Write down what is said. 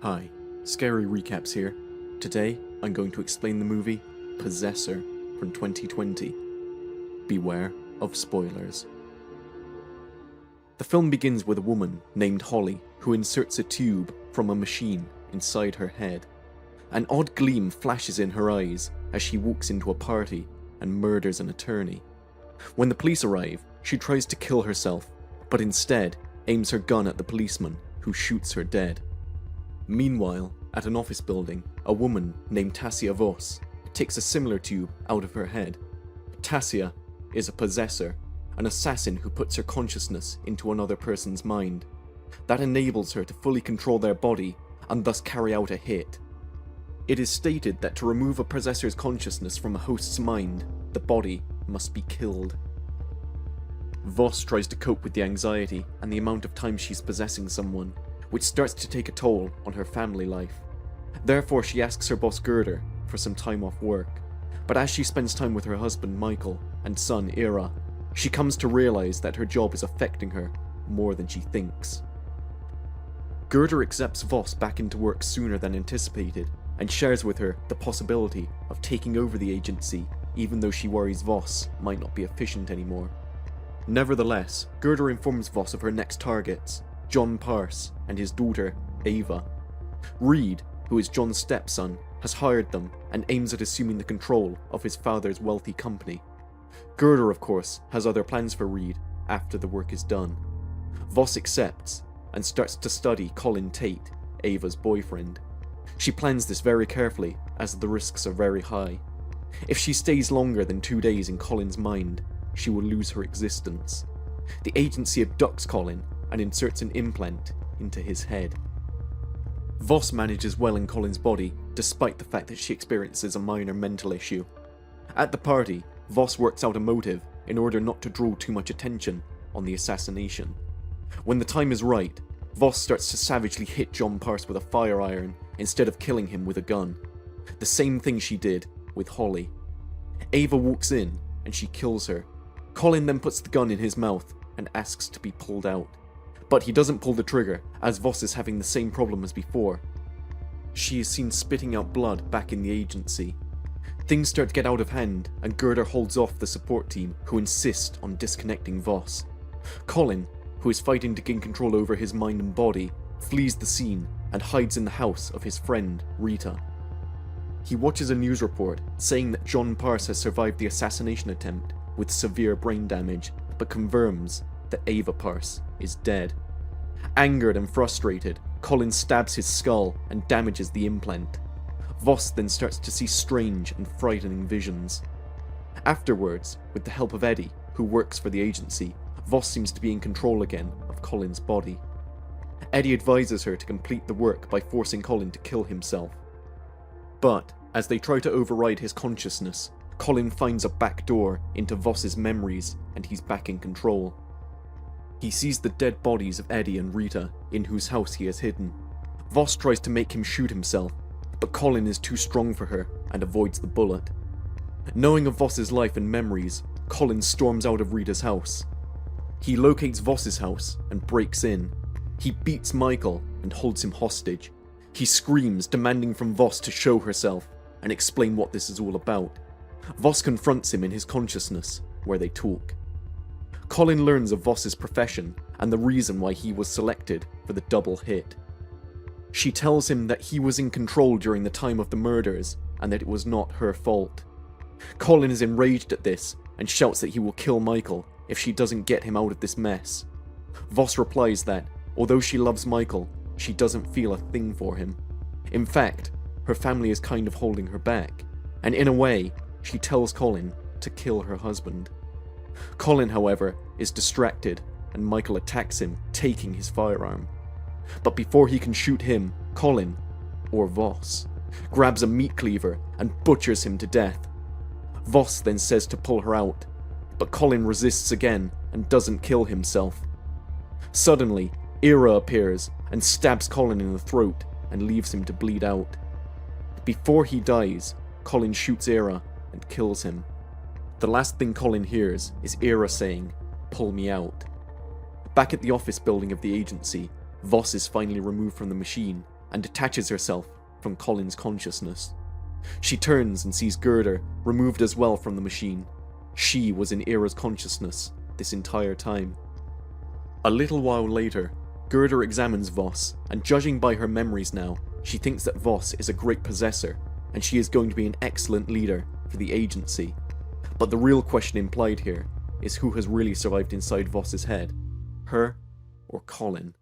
Hi, Scary Recaps here. Today, I'm going to explain the movie Possessor from 2020. Beware of spoilers. The film begins with a woman named Holly who inserts a tube from a machine inside her head. An odd gleam flashes in her eyes as she walks into a party and murders an attorney. When the police arrive, she tries to kill herself, but instead aims her gun at the policeman, who shoots her dead. Meanwhile, at an office building, a woman named Tassia Voss takes a similar tube out of her head. Tassia is a possessor, an assassin who puts her consciousness into another person's mind. That enables her to fully control their body and thus carry out a hit. It is stated that to remove a possessor's consciousness from a host's mind, the body must be killed. Voss tries to cope with the anxiety and the amount of time she's possessing someone, which starts to take a toll on her family life. Therefore, she asks her boss Gerder for some time off work. But as she spends time with her husband Michael and son Ira, she comes to realize that her job is affecting her more than she thinks. Gerder accepts Voss back into work sooner than anticipated and shares with her the possibility of taking over the agency, even though she worries Voss might not be efficient anymore. Nevertheless, Gerder informs Voss of her next targets, John Parse and his daughter, Ava. Reed, who is John's stepson, has hired them and aims at assuming the control of his father's wealthy company. Gerder, of course, has other plans for Reed after the work is done. Voss accepts and starts to study Colin Tate, Ava's boyfriend. She plans this very carefully as the risks are very high. If she stays longer than 2 days in Colin's mind, she will lose her existence. The agency abducts Colin and inserts an implant into his head. Voss manages well in Colin's body, despite the fact that she experiences a minor mental issue. At the party, Voss works out a motive in order not to draw too much attention on the assassination. When the time is right, Voss starts to savagely hit John Parse with a fire iron instead of killing him with a gun. The same thing she did with Holly. Ava walks in and she kills her. Colin then puts the gun in his mouth and asks to be pulled out. But he doesn't pull the trigger, as Voss is having the same problem as before. She is seen spitting out blood back in the agency. Things start to get out of hand, and Gerder holds off the support team, who insist on disconnecting Voss. Colin, who is fighting to gain control over his mind and body, flees the scene and hides in the house of his friend, Rita. He watches a news report saying that John Parse has survived the assassination attempt with severe brain damage, but confirms that Ava Parse is dead. Angered and frustrated, Colin stabs his skull and damages the implant. Voss then starts to see strange and frightening visions. Afterwards, with the help of Eddie, who works for the agency, Voss seems to be in control again of Colin's body. Eddie advises her to complete the work by forcing Colin to kill himself. But, as they try to override his consciousness, Colin finds a back door into Voss's memories and he's back in control. He sees the dead bodies of Eddie and Rita, in whose house he is hidden. Voss tries to make him shoot himself, but Colin is too strong for her and avoids the bullet. Knowing of Voss's life and memories, Colin storms out of Rita's house. He locates Voss's house and breaks in. He beats Michael and holds him hostage. He screams, demanding from Voss to show herself and explain what this is all about. Voss confronts him in his consciousness, where they talk. Colin learns of Voss's profession and the reason why he was selected for the double hit. She tells him that he was in control during the time of the murders and that it was not her fault. Colin is enraged at this and shouts that he will kill Michael if she doesn't get him out of this mess. Voss replies that, although she loves Michael, she doesn't feel a thing for him. In fact, her family is kind of holding her back, and in a way, she tells Colin to kill her husband. Colin, however, is distracted and Michael attacks him, taking his firearm. But before he can shoot him, Colin, or Voss, grabs a meat cleaver and butchers him to death. Voss then says to pull her out, but Colin resists again and doesn't kill himself. Suddenly, Ira appears and stabs Colin in the throat and leaves him to bleed out. Before he dies, Colin shoots Ira and kills him. The last thing Colin hears is Ira saying, "Pull me out." Back at the office building of the agency, Voss is finally removed from the machine, and detaches herself from Colin's consciousness. She turns and sees Gerda removed as well from the machine. She was in Ira's consciousness this entire time. A little while later, Gerda examines Voss, and judging by her memories now, she thinks that Voss is a great possessor, and she is going to be an excellent leader for the agency. But the real question implied here is who has really survived inside Voss's head, her or Colin?